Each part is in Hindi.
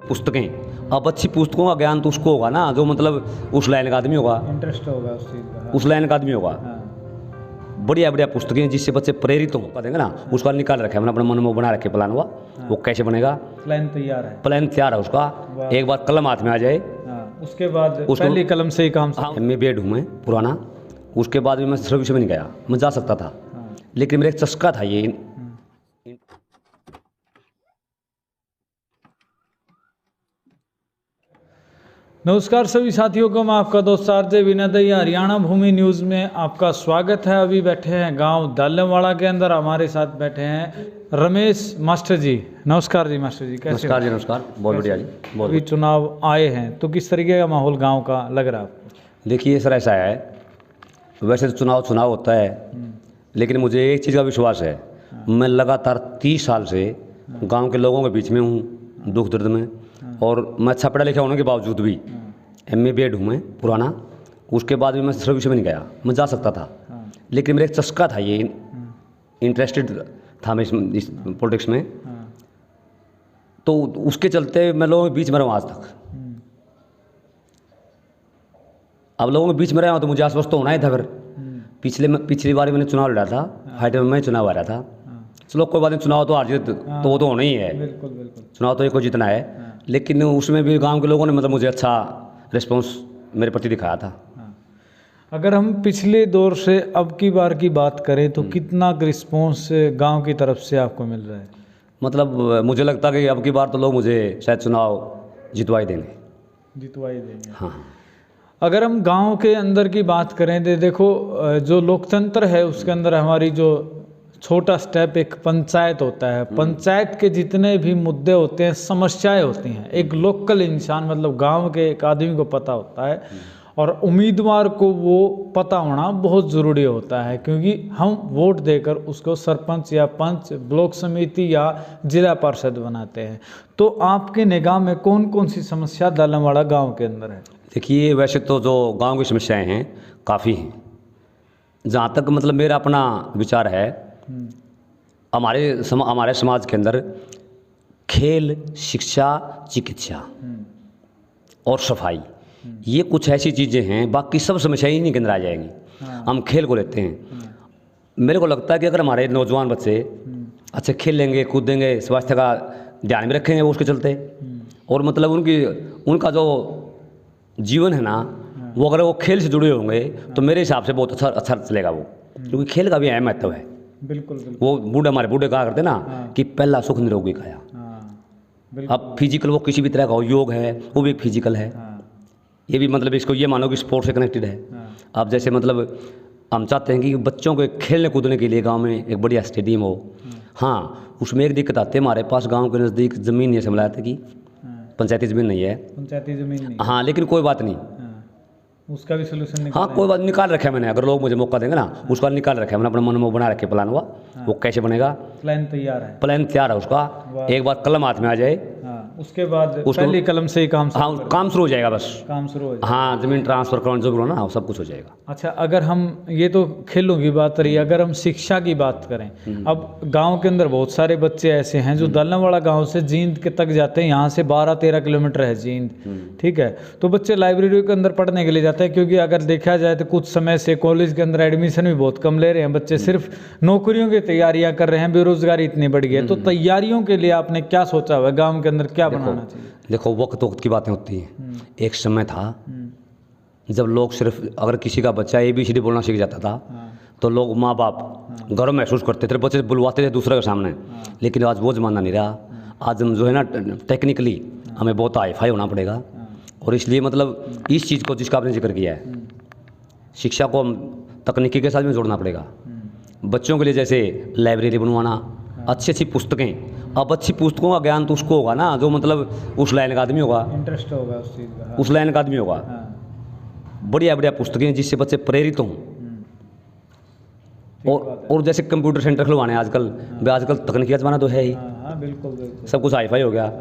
पुस्तकें, अब अच्छी पुस्तकों का ज्ञान तो उसको होगा ना जो मतलब उस लाइन का आदमी होगा, इंटरेस्ट होगा उस चीज़ का। उस लाइन का आदमी होगा। हाँ। बढ़िया बढ़िया पुस्तकें जिससे बच्चे प्रेरित हों देंगे ना, उसका निकाल रखे मैंने अपने मन में बना रखे प्लान हुआ। वो कैसे बनेगा, प्लान तैयार है। प्लान तैयार है उसका। एक बार कलम हाथ में आ जाए, उसके बाद पहली कलम से ही काम। हाँ मैं बेड हूँ मैं पुराना, उसके बाद भी मैं सर्विस में नहीं गया, मैं जा सकता था लेकिन मेरा एक चस्का था ये। नमस्कार सभी साथियों को, मैं आपका दोस्त आरजे विनय दहिया, हरियाणा भूमि न्यूज़ में आपका स्वागत है। अभी बैठे हैं गांव दालेमवाड़ा के अंदर, हमारे साथ बैठे हैं रमेश मास्टर जी। नमस्कार जी मास्टर जी, कैसे? नमस्कार जी, नमस्कार, बहुत बढ़िया जी, बहुत। अभी चुनाव आए हैं तो किस तरीके का माहौल गांव का लग रहा है आपको? देखिए सर, ऐसा है, वैसे तो चुनाव होता है लेकिन मुझे एक चीज़ का विश्वास है, मैं लगातार 30 साल से गांव के लोगों के बीच में हूँ, दुख दर्द में। और मैं अच्छा पढ़ा लिखा होने के बावजूद भी MA BEd हूँ मैं पुराना, उसके बाद भी मैं सर्विस में नहीं गया, मैं जा सकता था लेकिन मेरा एक चस्का था ये, इंटरेस्टेड था मैं इस पॉलिटिक्स में, तो उसके चलते मैं लोगों के बीच में रहा हूँ आज तक। अब लोगों के बीच में रहा हूँ तो मुझे आश्वस्त तो होना ही था। फिर पिछली बार मैंने चुनाव लड़ा था, फाइट में मैं चुनाव आ रहा था। चलो कोई बात नहीं, चुनाव तो हार जीत तो वो तो होना ही है, बिल्कुल बिल्कुल, चुनाव तो एक को जीतना है। लेकिन उसमें भी गांव के लोगों ने मतलब मुझे अच्छा रिस्पॉन्स मेरे प्रति दिखाया था। अगर हम पिछले दौर से अब की बार की बात करें तो कितना रिस्पॉन्स गांव की तरफ से आपको मिल रहा है? मतलब मुझे लगता है कि अब की बार तो लोग मुझे शायद चुनाव जितवाई देंगे। हाँ। अगर हम गांव के अंदर की बात करें तो देखो, जो लोकतंत्र है उसके अंदर हमारी जो छोटा स्टेप एक पंचायत होता है। पंचायत के जितने भी मुद्दे होते हैं, समस्याएं होती हैं, एक लोकल इंसान मतलब गांव के एक आदमी को पता होता है और उम्मीदवार को वो पता होना बहुत ज़रूरी होता है, क्योंकि हम वोट देकर उसको सरपंच या पंच, ब्लॉक समिति या जिला पार्षद बनाते हैं। तो आपके निगाह में कौन कौन सी समस्या दालेमवाड़ा गाँव के अंदर है? देखिए, वैसे तो जो गांव की समस्याएं हैं काफ़ी हैं। जहाँ तक मतलब मेरा अपना विचार है, हमारे समाज के अंदर खेल, शिक्षा, चिकित्सा और सफाई, ये कुछ ऐसी चीज़ें हैं, बाकी सब समस्याएं ही नहीं के अंदर आ जाएंगी। हम खेल को लेते हैं, मेरे को लगता है कि अगर हमारे नौजवान बच्चे अच्छे खेल लेंगे, कूदेंगे, स्वास्थ्य का ध्यान में रखेंगे उसके चलते, और मतलब उनका जो जीवन है ना, वो अगर वो खेल से जुड़े होंगे तो मेरे हिसाब से बहुत अच्छा चलेगा वो, क्योंकि खेल का भी अहम महत्व है। बिल्कुल बिल्कुल। वो हमारे बूढ़े कहा करते ना कि पहला सुख निरोगी काया। अब फिजिकल वो किसी भी तरह का हो, योग है वो भी एक फिजिकल है। ये भी मतलब इसको ये मानो कि स्पोर्ट्स से कनेक्टेड है। अब जैसे मतलब हम चाहते हैं कि बच्चों को खेलने कूदने के लिए गांव में एक बढ़िया स्टेडियम हो। हाँ, उसमें एक दिक्कत आती है, हमारे पास गांव के नज़दीक ज़मीन नहीं है, समझाते कि पंचायती ज़मीन नहीं है। पंचायती ज़मीन नहीं? हाँ, लेकिन कोई बात नहीं, उसका भी सोल्यूशन हाँ कोई बात निकाल रखा है मैंने, अगर लोग मुझे मौका देंगे ना, उसका निकाल रखा है मैंने अपने मन में बना रखे प्लान हुआ। वो कैसे बनेगा, प्लान तैयार है। प्लान तैयार है उसका। एक बार कलम हाथ में आ जाए, उसके बाद पहली कलम से ही काम शुरू हो जाएगा, बस काम शुरू हो जाएगा। हाँ, जमीन ट्रांसफर करना जो भी होना ना, सब कुछ हो जाएगा। अच्छा, अगर हम ये तो खेलों की बात रही, अगर हम शिक्षा की बात करें, अब गांव के अंदर बहुत सारे बच्चे ऐसे हैं जो दालेमवाड़ा गांव से जींद के तक जाते हैं। यहाँ से 12-13 किलोमीटर है जींद, ठीक है। तो बच्चे लाइब्रेरी के अंदर पढ़ने के लिए जाते हैं, क्योंकि अगर देखा जाए तो कुछ समय से कॉलेज के अंदर एडमिशन भी बहुत कम ले रहे हैं बच्चे, सिर्फ नौकरियों की तैयारियां कर रहे हैं, बेरोजगारी इतनी बढ़ गई है। तो तैयारियों के लिए आपने क्या सोचा हुआ है, गाँव के अंदर क्या बनाना चाहिए? देखो, वक्त की बातें होती हैं। एक समय था जब लोग सिर्फ अगर किसी का बच्चा ABCD बोलना सीख जाता था तो लोग, माँ बाप गर्व महसूस करते थे, बच्चे बुलवाते थे दूसरे के सामने। लेकिन आज वो ज़माना नहीं रहा। आज हम जो है ना, टेक्निकली हमें बहुत हाई-फाई होना पड़ेगा, और इसलिए मतलब इस चीज़ को जिसका आपने जिक्र किया है, शिक्षा को हम तकनीकी के साथ में जोड़ना पड़ेगा। बच्चों के लिए जैसे लाइब्रेरी बनवाना, अच्छी पुस्तकें। अब अच्छी पुस्तकों का ज्ञान तो उसको होगा ना जो मतलब उस लाइन का आदमी होगा, इंटरेस्ट होगा उस चीज़ का। उस लाइन का आदमी होगा। बढ़िया बढ़िया पुस्तकें जिससे बच्चे प्रेरित हों। और जैसे कंप्यूटर सेंटर खुलवाने आजकल तकनीकी का ज़माना तो है ही। बिल्कुल, सब कुछ हाई-फाई हो गया,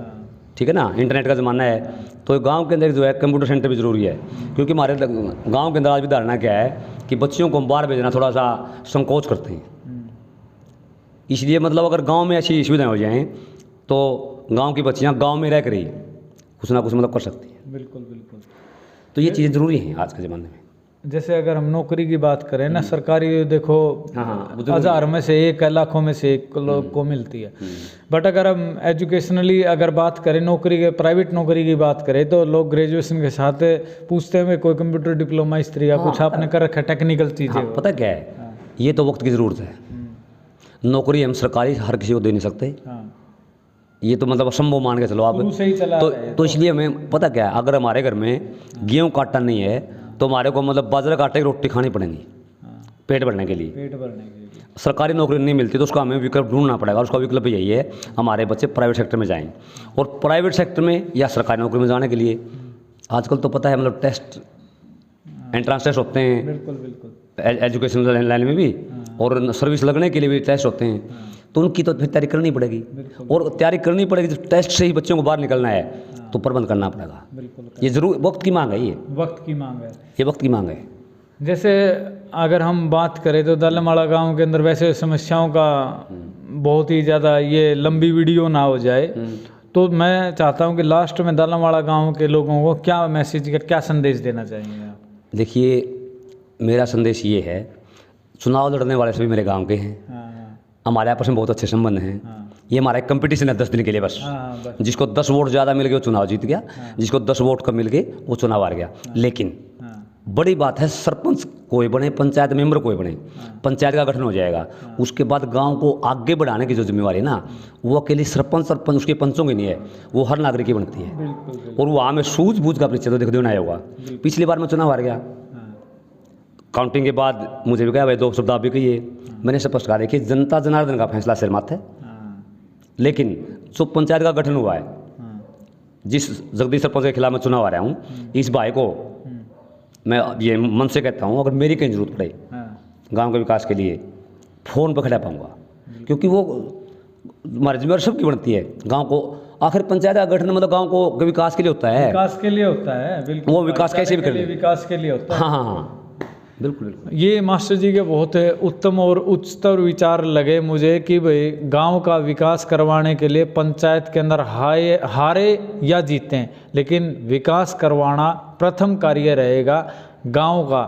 ठीक है ना, इंटरनेट का ज़माना है। तो गांव के अंदर जो है कंप्यूटर सेंटर भी ज़रूरी है, क्योंकि हमारे गांव के अंदर आज भी धारणा क्या है कि बच्चियों को हम बाहर भेजना थोड़ा सा संकोच करते हैं। इसलिए मतलब अगर गांव में ऐसी सुविधाएं हो जाएं तो गांव की बच्चियां गांव में रह कर ही कुछ ना कुछ मतलब कर सकती है। बिल्कुल बिल्कुल। तो ये चीज़ें ज़रूरी हैं आज के ज़माने में। जैसे अगर हम नौकरी की बात करें ना, सरकारी देखो हाँ, वो 1000 में से 1 लाखों में से 1 लोग को मिलती है। बट अगर हम एजुकेशनली अगर बात करें नौकरी के, प्राइवेट नौकरी की बात करें, तो लोग ग्रेजुएशन के साथ पूछते हैं कोई कंप्यूटर डिप्लोमा इस तरह या कुछ आपने कर रखा है टेक्निकल चीज़ें। हाँ, पता क्या है, ये तो वक्त की ज़रूरत है। नौकरी हम सरकारी हर किसी को दे नहीं सकते, ये तो मतलब असंभव मान के चलो आप। शुरू से ही चला रहे हैं। तो इसलिए हमें पता क्या है, अगर हमारे घर में गेहूँ का आटा नहीं है तो हमारे को मतलब बाजरे का आटे की रोटी खानी पड़ेगी पेट भरने के लिए। पेट भरने के लिए सरकारी नौकरी नहीं मिलती तो उसका हमें विकल्प ढूंढना पड़ेगा। उसका विकल्प यही है, हमारे बच्चे प्राइवेट सेक्टर में जाएं। और प्राइवेट सेक्टर में या सरकारी नौकरी में जाने के लिए आजकल तो पता है मतलब टेस्ट, एंट्रांस टेस्ट होते हैं। बिल्कुल बिल्कुल। एजुकेशन लाइन में भी और सर्विस लगने के लिए भी टेस्ट होते हैं, तो उनकी तो फिर तैयारी करनी पड़ेगी। और तैयारी करनी पड़ेगी, तो टेस्ट से ही बच्चों को बाहर निकलना है तो प्रबंध करना पड़ेगा। बिल्कुल ये जरूर वक्त की मांग है, ये वक्त की मांग है। ये वक्त की मांग है। जैसे अगर हम बात करें तो दालमाड़ा गांव के अंदर वैसे समस्याओं का बहुत ही ज़्यादा, ये लंबी वीडियो ना हो जाए, तो मैं चाहता हूं कि लास्ट में दालमाड़ा गांव के लोगों को क्या मैसेज, क्या संदेश देना चाहेंगे आप? देखिए, मेरा संदेश ये है, चुनाव लड़ने वाले सभी मेरे गांव के हैं। हमारे आपस में बहुत अच्छे संबंध हैं। ये हमारा एक कंपटीशन है 10 दिन के लिए बस। जिसको 10 वोट ज़्यादा मिल गए वो चुनाव जीत गया, जिसको 10 वोट कम मिल गए वो चुनाव हार गया। लेकिन बड़ी बात है, सरपंच कोई बने, पंचायत मेंबर कोई बने, पंचायत का गठन हो जाएगा, उसके बाद गांव को आगे बढ़ाने की जो जिम्मेवारी है ना, वो अकेली सरपंच और उसके पंचों की नहीं है, वो हर नागरिक की बनती है। और वहाँ में सूझबूझ का परिचय तो देख देना होगा। पिछली बार मैं चुनाव हार गया, काउंटिंग के बाद मुझे भी कहा भाई 2 शब्द आप भी कहिए। मैंने स्पष्ट कहा, देखिए जनता जनार्दन का फैसला सिर माथ है, लेकिन जो पंचायत का गठन हुआ है, जिस जगदीश सरपंच के खिलाफ मैं चुनाव आ रहा हूँ, इस भाई को मैं ये मन से कहता हूँ, अगर मेरी कहीं जरूरत पड़े गांव के विकास के लिए, फ़ोन पर खड़ा पाऊँगा, क्योंकि वो हमारी जिम्मेवारी सबकी बनती है। गांव को आखिर पंचायत का गठन मतलब गांव को विकास के लिए होता है, विकास के लिए होता है। बिल्कुल, वो विकास कैसे भी कर ले, विकास के लिए होता है। हाँ हाँ हाँ, बिल्कुल बिल्कुल। ये मास्टर जी के बहुत उत्तम और उच्चतर विचार लगे मुझे कि भाई गांव का विकास करवाने के लिए पंचायत के अंदर हारे या जीतें, लेकिन विकास करवाना प्रथम कार्य रहेगा गांव का।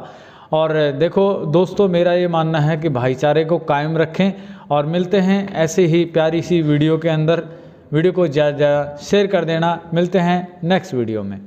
और देखो दोस्तों, मेरा ये मानना है कि भाईचारे को कायम रखें, और मिलते हैं ऐसे ही प्यारी सी वीडियो के अंदर। वीडियो को ज़्यादा शेयर कर देना। मिलते हैं नेक्स्ट वीडियो में।